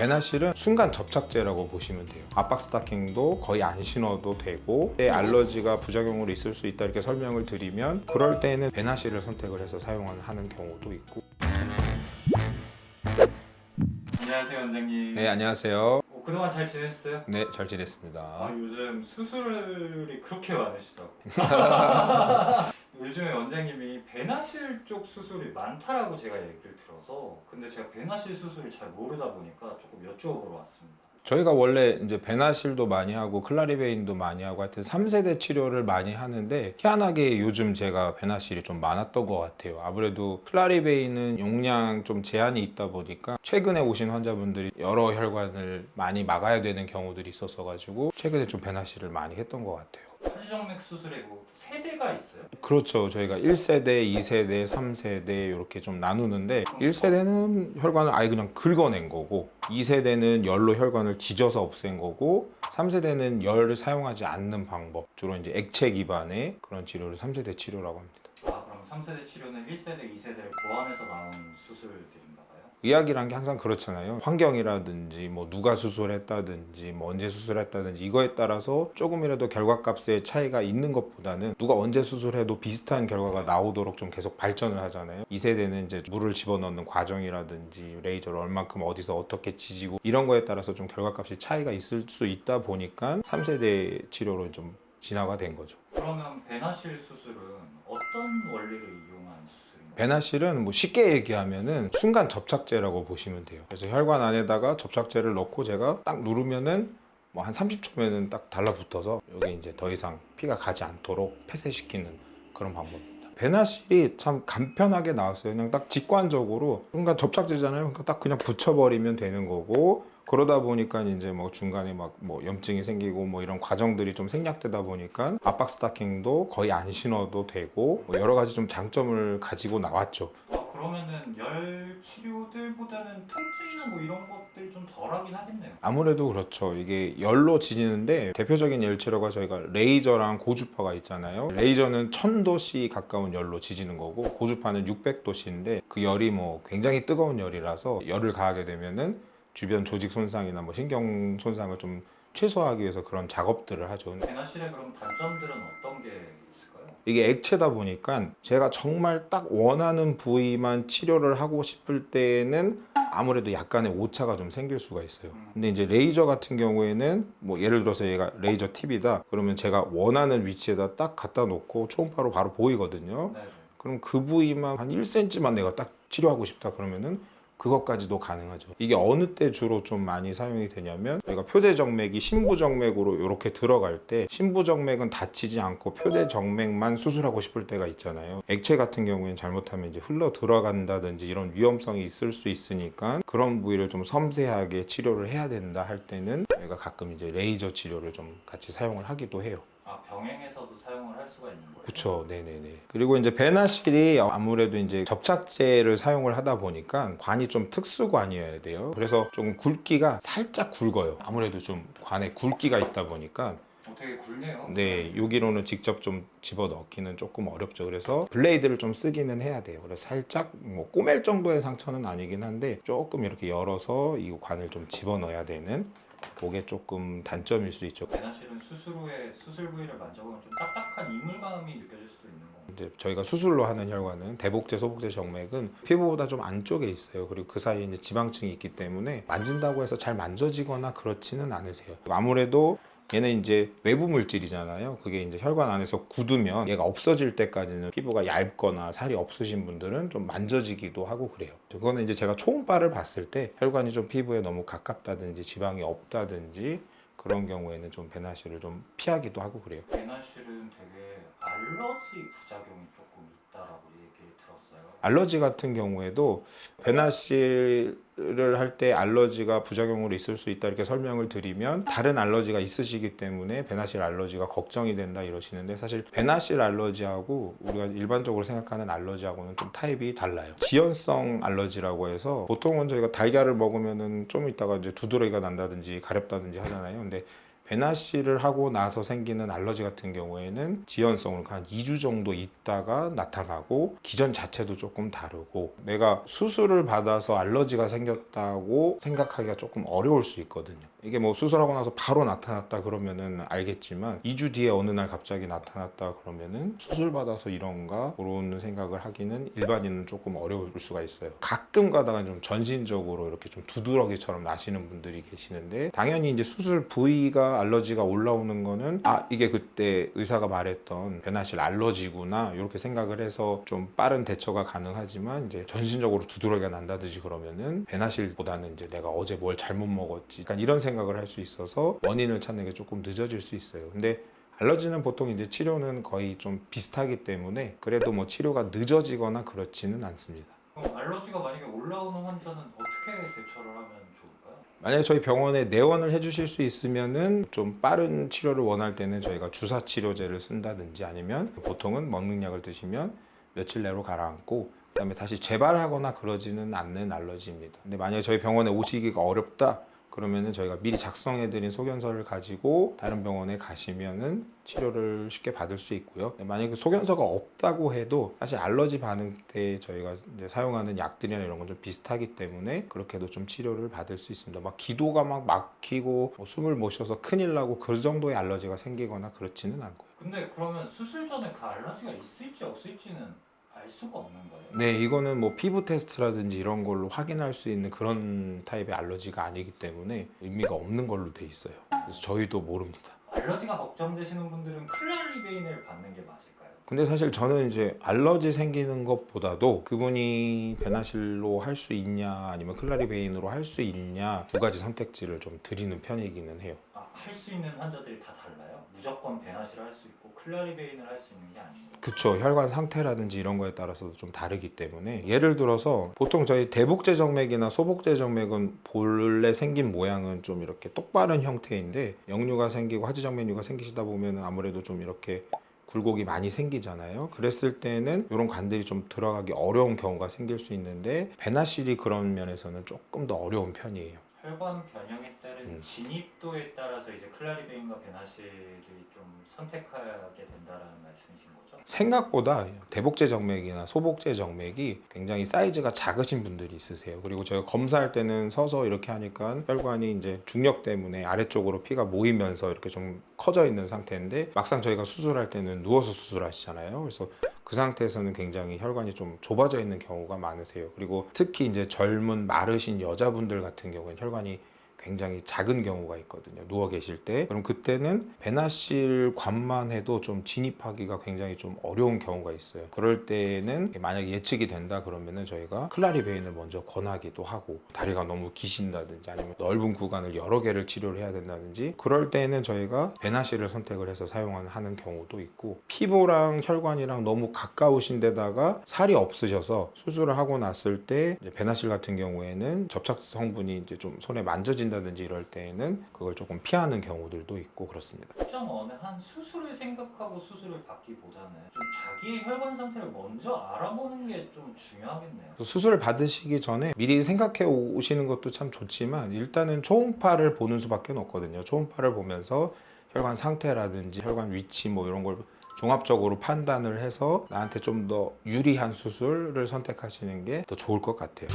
베나실은 순간 접착제라고 보시면 돼요. 압박 스타킹도 거의 안 신어도 되고 알러지가 부작용으로 있을 수 있다 이렇게 설명을 드리면 그럴 때는 베나실을 선택을 해서 사용하는 경우도 있고. 안녕하세요, 원장님. 네, 안녕하세요. 그동안 잘 지내셨어요? 네, 잘 지냈습니다. 요즘 수술이 그렇게 많으시다고. 요즘에 원장님이 베나실 쪽 수술이 많다라고 제가 얘기를 들어서, 근데 제가 베나실 수술을 잘 모르다 보니까 조금 여쭤보러 왔습니다. 저희가 원래 이제 베나실도 많이 하고 클라리베인도 많이 하고 하여튼 3세대 치료를 많이 하는데 희한하게 요즘 제가 베나실이 좀 많았던 것 같아요. 아무래도 클라리베인은 용량 좀 제한이 있다 보니까 최근에 오신 환자분들이 여러 혈관을 많이 막아야 되는 경우들이 있었어 가지고 최근에 좀 베나실을 많이 했던 것 같아요. 하지정맥 수술에 뭐 세대가 있어요? 그렇죠. 저희가 1세대, 2세대, 3세대 이렇게 좀 나누는데 1세대는 혈관을 아예 그냥 긁어낸 거고 2세대는 열로 혈관을 지져서 없앤 거고 3세대는 열을 사용하지 않는 방법 주로 이제 액체 기반의 그런 치료를 3세대 치료라고 합니다. 그럼 3세대 치료는 1세대, 2세대를 보완해서 나온 수술들인가 봐요? 의학이란 게 항상 그렇잖아요. 환경이라든지 뭐 누가 수술했다든지 뭐 언제 수술했다든지 이거에 따라서 조금이라도 결과값의 차이가 있는 것보다는 누가 언제 수술해도 비슷한 결과가 나오도록 좀 계속 발전을 하잖아요. 2세대는 이제 물을 집어넣는 과정이라든지 레이저를 얼만큼 어디서 어떻게 지지고 이런 거에 따라서 좀 결과값이 차이가 있을 수 있다 보니까 3세대 치료로 좀 진화가 된 거죠. 그러면 베나실 수술은 어떤 원리를 이용한 수술인가요? 베나실은 뭐 쉽게 얘기하면은 순간 접착제라고 보시면 돼요. 그래서 혈관 안에다가 접착제를 넣고 제가 딱 누르면은 뭐 한 30초면은 딱 달라붙어서 여기 이제 더 이상 피가 가지 않도록 폐쇄시키는 그런 방법입니다. 베나실이 참 간편하게 나왔어요. 그냥 딱 직관적으로 순간 접착제잖아요. 그러니까 딱 그냥 붙여버리면 되는 거고 그러다 보니까 이제 뭐 중간에 막 뭐 염증이 생기고 뭐 이런 과정들이 좀 생략되다 보니까 압박 스타킹도 거의 안 신어도 되고 뭐 여러 가지 좀 장점을 가지고 나왔죠. 그러면은 열 치료들보다는 통증이나 뭐 이런 것들이 좀 덜하긴 하겠네요. 아무래도 그렇죠. 이게 열로 지지는데 대표적인 열 치료가 저희가 레이저랑 고주파가 있잖아요. 레이저는 1000도씨 가까운 열로 지지는 거고 고주파는 600도씨인데 그 열이 뭐 굉장히 뜨거운 열이라서 열을 가하게 되면은 주변 조직 손상이나 뭐 신경 손상을 좀 최소화하기 위해서 그런 작업들을 하죠. 베나실의 그럼 단점들은 어떤 게 있을까요? 이게 액체다 보니까 제가 정말 딱 원하는 부위만 치료를 하고 싶을 때는 아무래도 약간의 오차가 좀 생길 수가 있어요. 근데 이제 레이저 같은 경우에는 뭐 예를 들어서 얘가 레이저 팁이다 그러면 제가 원하는 위치에다 딱 갖다 놓고 초음파로 바로 보이거든요. 네. 그럼 그 부위만 한 1cm만 내가 딱 치료하고 싶다 그러면은 그것까지도 가능하죠. 이게 어느 때 주로 좀 많이 사용이 되냐면 저희가 표대정맥이 신부정맥으로 이렇게 들어갈 때 신부정맥은 다치지 않고 표대정맥만 수술하고 싶을 때가 있잖아요. 액체 같은 경우에는 잘못하면 이제 흘러 들어간다든지 이런 위험성이 있을 수 있으니까 그런 부위를 좀 섬세하게 치료를 해야 된다 할 때는 저희가 가끔 이제 레이저 치료를 좀 같이 사용을 하기도 해요. 병행해서도 사용을 할 수가 있는 거예요? 그렇죠. 네네네. 그리고 이제 베나실이 아무래도 이제 접착제를 사용을 하다 보니까 관이 좀 특수관이어야 돼요. 그래서 좀 굵기가 살짝 굵어요. 아무래도 좀 관에 굵기가 있다 보니까 되게 굵네요. 네, 여기로는 직접 좀 집어넣기는 조금 어렵죠. 그래서 블레이드를 좀 쓰기는 해야 돼요. 그래서 살짝 뭐 꼬맬 정도의 상처는 아니긴 한데 조금 이렇게 열어서 이 관을 좀 집어넣어야 되는 그게 조금 단점일 수 있죠. 베나실은 수술 후에 수술 부위를 만져보면 좀 딱딱한 이물감이 느껴질 수도 있는 거예요. 이제 저희가 수술로 하는 혈관은 대복제, 소복제 정맥은 피부보다 좀 안쪽에 있어요. 그리고 그 사이에 이제 지방층이 있기 때문에 만진다고 해서 잘 만져지거나 그렇지는 않으세요. 아무래도 얘는 이제 외부 물질이잖아요. 그게 이제 혈관 안에서 굳으면 얘가 없어질 때까지는 피부가 얇거나 살이 없으신 분들은 좀 만져지기도 하고 그래요. 그거는 이제 제가 초음파를 봤을 때 혈관이 좀 피부에 너무 가깝다든지 지방이 없다든지 그런 경우에는 좀 베나실을 좀 피하기도 하고 그래요. 베나실은 되게 알러지 부작용이 조금 있다라고 얘기 들었어요. 알러지 같은 경우에도 베나실을 할 때 알러지가 부작용으로 있을 수 있다 이렇게 설명을 드리면 다른 알러지가 있으시기 때문에 베나실 알러지가 걱정이 된다 이러시는데 사실 베나실 알러지하고 우리가 일반적으로 생각하는 알러지하고는 좀 타입이 달라요. 지연성 알러지라고 해서 보통은 저희가 달걀을 먹으면은 좀 있다가 이제 두드러기가 난다든지 가렵다든지 하잖아요. 근데 배나시를 하고 나서 생기는 알러지 같은 경우에는 지연성을 한 2주 정도 있다가 나타나고 기전 자체도 조금 다르고 내가 수술을 받아서 알러지가 생겼다고 생각하기가 조금 어려울 수 있거든요. 이게 뭐 수술하고 나서 바로 나타났다 그러면은 알겠지만 2주 뒤에 어느 날 갑자기 나타났다 그러면은 수술 받아서 이런가 그런 생각을 하기는 일반인은 조금 어려울 수가 있어요. 가끔 가다가 좀 전신적으로 이렇게 좀 두드러기처럼 나시는 분들이 계시는데 당연히 이제 수술 부위가 알러지가 올라오는 거는 이게 그때 의사가 말했던 배나실 알러지구나 이렇게 생각을 해서 좀 빠른 대처가 가능하지만 이제 전신적으로 두드러기가 난다든지 그러면은 배나실보다는 이제 내가 어제 뭘 잘못 먹었지 약간 이런 생각을 할 수 있어서 원인을 찾는 게 조금 늦어질 수 있어요. 근데 알러지는 보통 이제 치료는 거의 좀 비슷하기 때문에 그래도 뭐 치료가 늦어지거나 그렇지는 않습니다. 그럼 알러지가 만약에 올라오는 환자는 어떻게 대처를 하면 좋을까요? 만약에 저희 병원에 내원을 해주실 수 있으면은 좀 빠른 치료를 원할 때는 저희가 주사 치료제를 쓴다든지 아니면 보통은 먹는 약을 드시면 며칠 내로 가라앉고 그다음에 다시 재발하거나 그러지는 않는 알러지입니다. 근데 만약에 저희 병원에 오시기가 어렵다 그러면은 저희가 미리 작성해드린 소견서를 가지고 다른 병원에 가시면은 치료를 쉽게 받을 수 있고요. 만약에 소견서가 없다고 해도 사실 알러지 반응 때 저희가 이제 사용하는 약들이나 이런 건 좀 비슷하기 때문에 그렇게도 좀 치료를 받을 수 있습니다. 막 기도가 막 막히고 뭐 숨을 못 쉬어서 큰일 나고 그 정도의 알러지가 생기거나 그렇지는 않고요. 근데 그러면 수술 전에 그 알러지가 있을지 없을지는 알 수가 없는 거예요? 네, 이거는 뭐 피부 테스트라든지 이런 걸로 확인할 수 있는 그런 타입의 알러지가 아니기 때문에 의미가 없는 걸로 돼 있어요. 그래서 저희도 모릅니다. 알러지가 걱정되시는 분들은 클라리베인을 받는 게 맞을까요? 근데 사실 저는 이제 알러지 생기는 것보다도 그분이 배나실로 할 수 있냐 아니면 클라리베인으로 할 수 있냐 두 가지 선택지를 좀 드리는 편이기는 해요. 할 수 있는 환자들이 다 달라요? 무조건 배나시를 할 수 있고 클라리베인을 할 수 있는 게 아니에요? 그쵸. 혈관 상태라든지 이런 거에 따라서도 좀 다르기 때문에 예를 들어서 보통 저희 대복제 정맥이나 소복제 정맥은 본래 생긴 모양은 좀 이렇게 똑바른 형태인데 역류가 생기고 하지정맥류가 생기시다 보면 아무래도 좀 이렇게 굴곡이 많이 생기잖아요. 그랬을 때는 이런 관들이 좀 들어가기 어려운 경우가 생길 수 있는데 배나실이 그런 면에서는 조금 더 어려운 편이에요. 혈관 변형에 따른 진입도에 따라서 이제 클라리베인과 배나실이 좀 선택하게 된다라는 말씀이신 거죠? 생각보다 대복제 정맥이나 소복제 정맥이 굉장히 사이즈가 작으신 분들이 있으세요. 그리고 저희가 검사할 때는 서서 이렇게 하니까 혈관이 이제 중력 때문에 아래쪽으로 피가 모이면서 이렇게 좀 커져 있는 상태인데 막상 저희가 수술할 때는 누워서 수술하시잖아요. 그래서 그 상태에서는 굉장히 혈관이 좀 좁아져 있는 경우가 많으세요. 그리고 특히 이제 젊은 마르신 여자분들 같은 경우는 혈관이 굉장히 작은 경우가 있거든요. 누워 계실 때. 그럼 그때는 배나실 관만 해도 좀 진입하기가 굉장히 좀 어려운 경우가 있어요. 그럴 때는 만약에 예측이 된다 그러면은 저희가 클라리베인을 먼저 권하기도 하고 다리가 너무 기신다든지 아니면 넓은 구간을 여러 개를 치료를 해야 된다든지 그럴 때는 저희가 배나실을 선택을 해서 사용하는 경우도 있고 피부랑 혈관이랑 너무 가까우신 데다가 살이 없으셔서 수술을 하고 났을 때 배나실 같은 경우에는 접착 성분이 이제 좀 손에 만져진 다든지 이럴 때에는 그걸 조금 피하는 경우들도 있고 그렇습니다. 어느 한 수술을 생각하고 수술을 받기보다는 좀 자기의 혈관 상태를 먼저 알아보는 게 좀 중요하겠네요. 수술을 받으시기 전에 미리 생각해 오시는 것도 참 좋지만 일단은 초음파를 보는 수밖에 없거든요. 초음파를 보면서 혈관 상태라든지 혈관 위치 뭐 이런 걸 종합적으로 판단을 해서 나한테 좀 더 유리한 수술을 선택하시는 게 더 좋을 것 같아요.